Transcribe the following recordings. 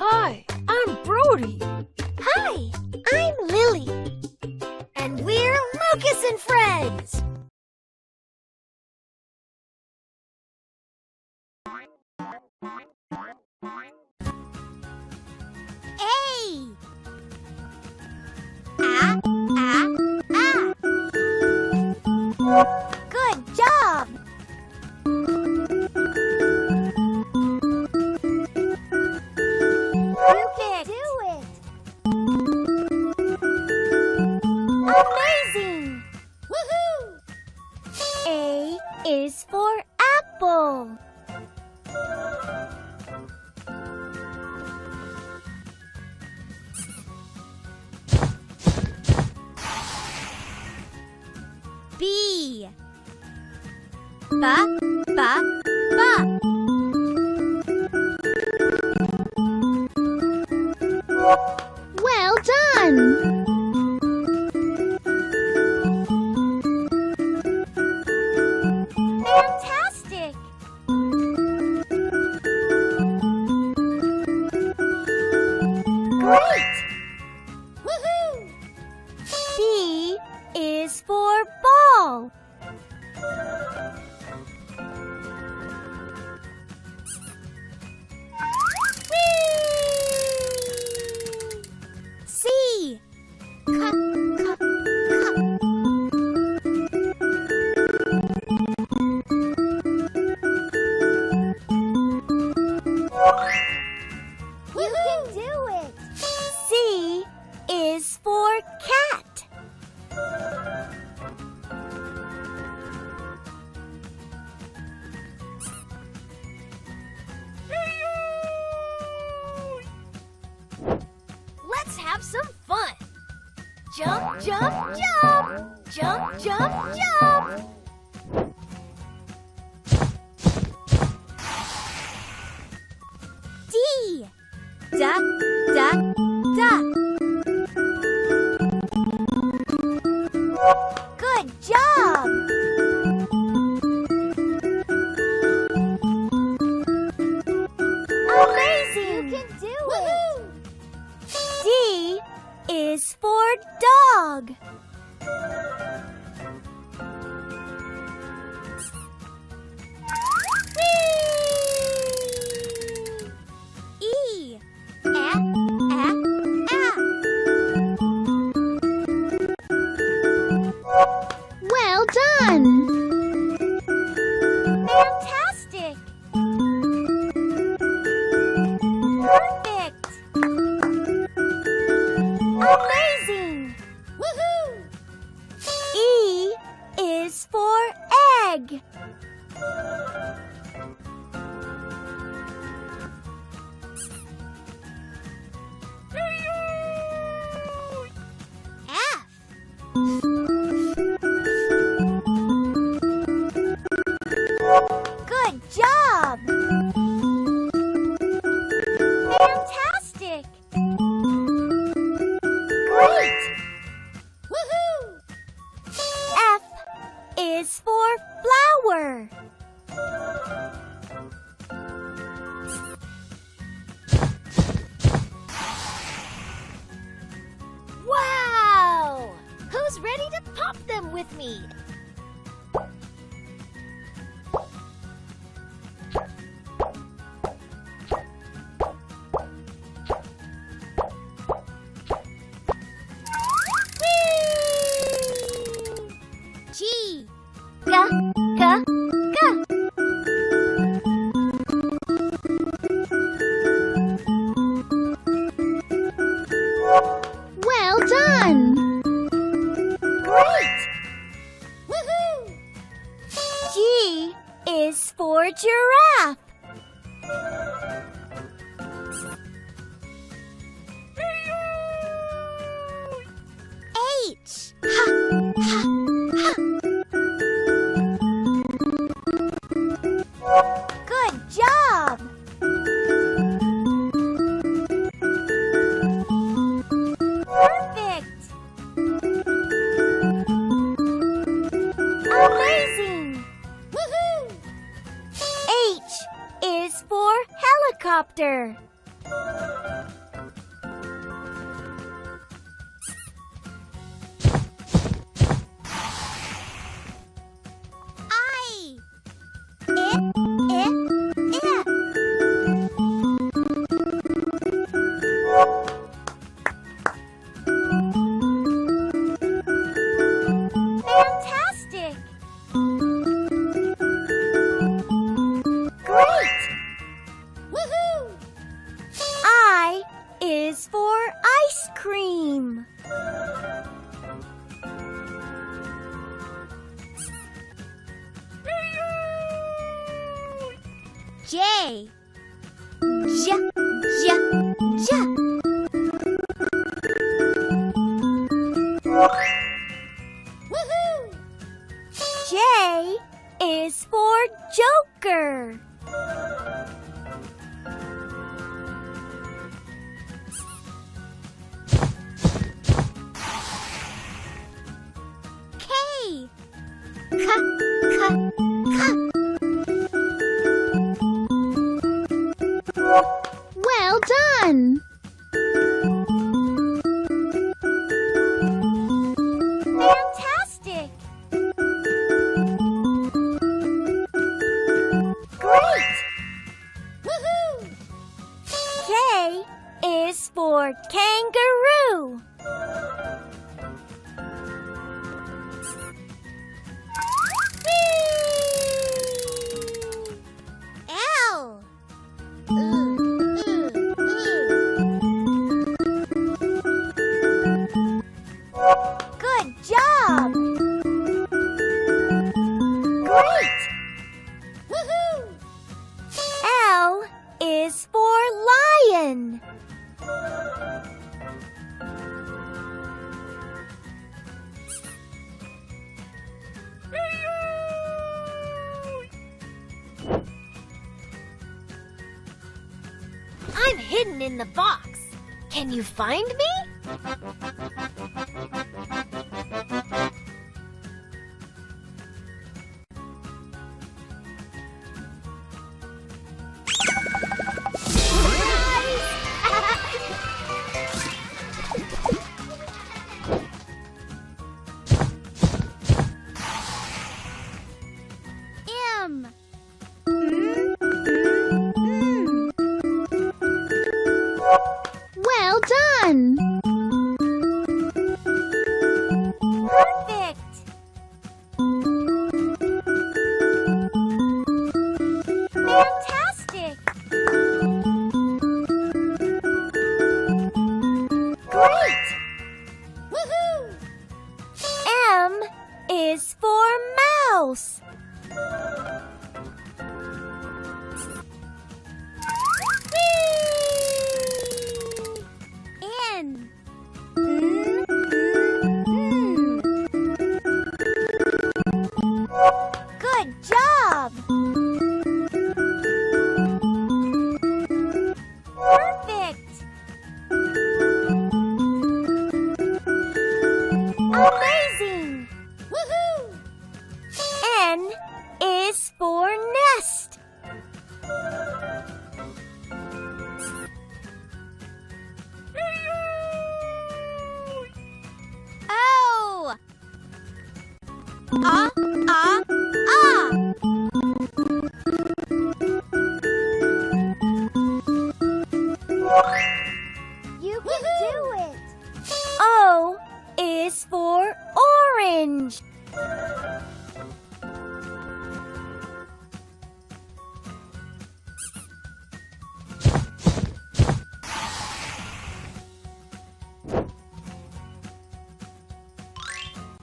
Hi, I'm Brody. Hi, I'm Lily. And we're Lucas and Friends. A. Good job. Perfect. Do it. Amazing. Woohoo! A is for apple. B. Ba, ba, ba. Well done. Fantastic. Great. Woohoo! B is for ball. C. Cup, cup, cup. You can do it. C is for cat. Let's have some fun. Jump, jump, jump. Jump, jump, jump. D. Da, da, da. Good job. Amazing. You can do it. D is for dog. E. Well done. Fantastic. Perfect. Amazing. Woohoo! E is for egg. F. Good job. Fantastic. Great. Woohoo! F is for flower. Wow! Who's ready to pop them with me? G. Ga, ga, ga. Well done. Great. Fantastic! Great! Woohoo! I is for ice cream. J. J. J. J. Woohoo! J is for Joker. K. K. K. K. Well done! Fantastic! Great! Woohoo! K is for kangaroo. L. Good job! Great! Woohoo! L is for lion. I'm hidden in the box. Can you find me? M. Well done! Perfect! Fantastic! Great! Woohoo! M is for mouse. N. Good job! Perfect! Amazing! Woohoo! N is for nest. O. Ah, ah, ah. You can do it. O is for orange.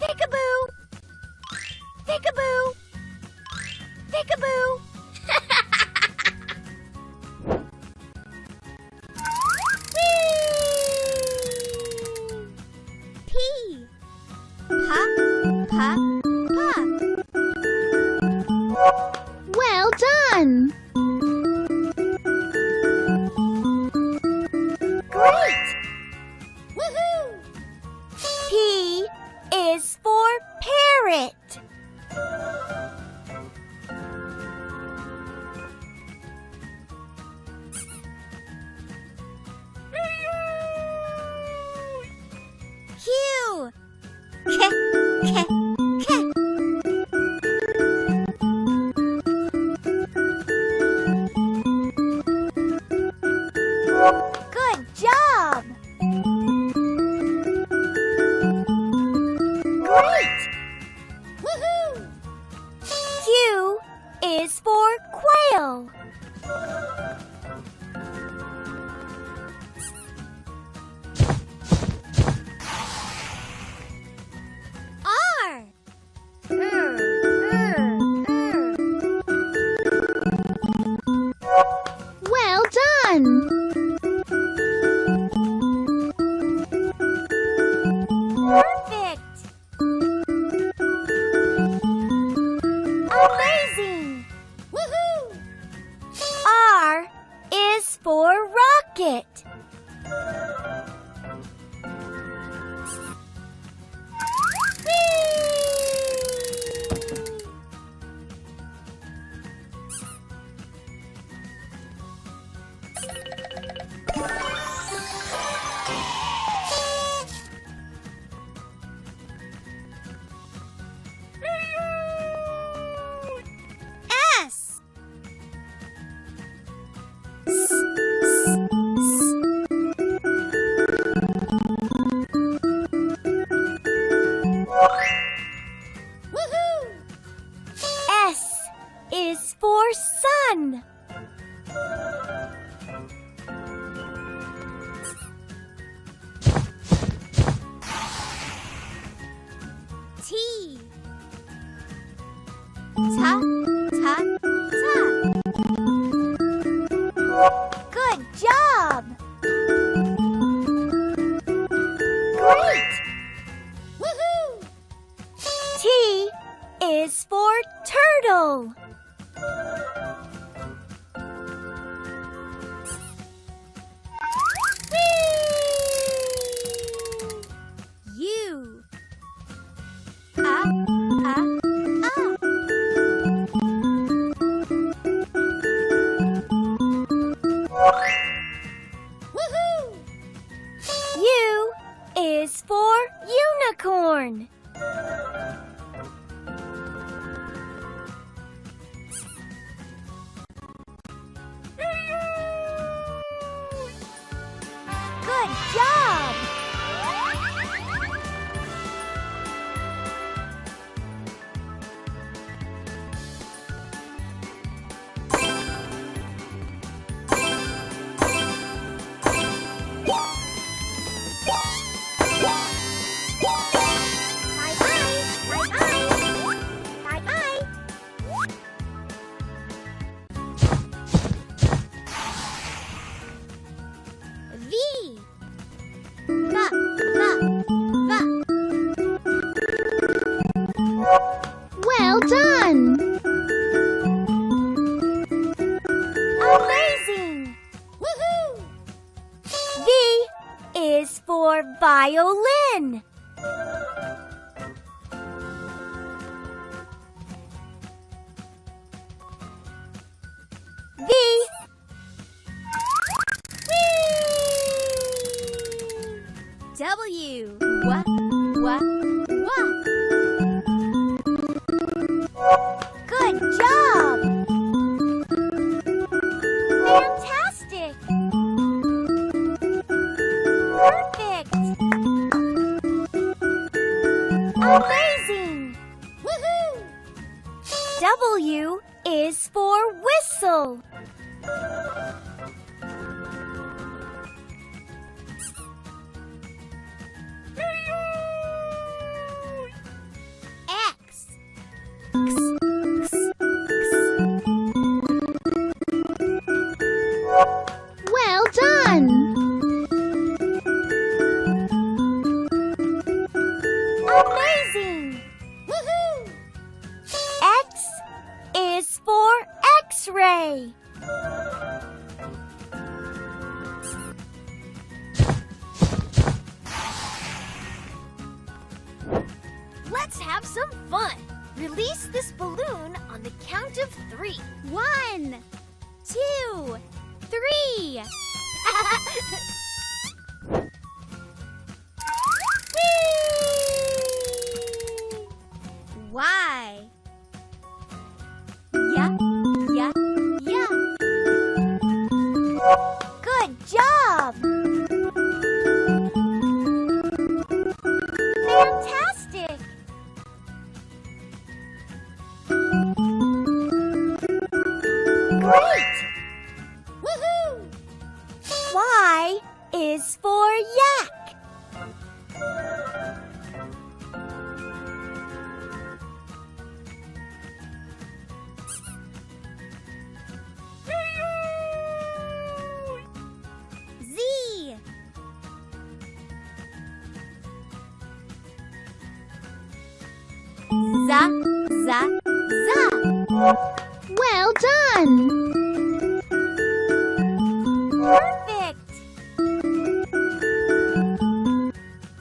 Peekaboo! Peekaboo! Peekaboo! P. Pa, pa, Good job! Great! Woohoo! Q is for quail. R. Well done! Perfect! Amazing! Woohoo! R is for rocket. S. Woohoo! S is for sun. T. Ta, ta, ta. Good job! Great! Woohoo! T is for turtle. U. Woohoo! U is for unicorn. Good job! V. Va, va, va. Well done! Amazing! Woohoo! V is for violin. V. W. Wa, wa, wa. Good job! Fantastic! Perfect! Amazing! Woohoo! W is for whistle. X. X, X, X. Well done! Amazing! Woohoo! X is for X-ray. Let's have some fun. Release this balloon on the count of 3. 1, 2, 3. Y. Yeah, yeah, yeah. Good job! Fantastic! Great! Woohoo! Y is for yak. Z. Za, za, za. Well done! Perfect!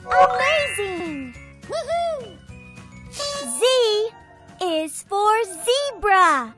Amazing! Woohoo! Z is for zebra.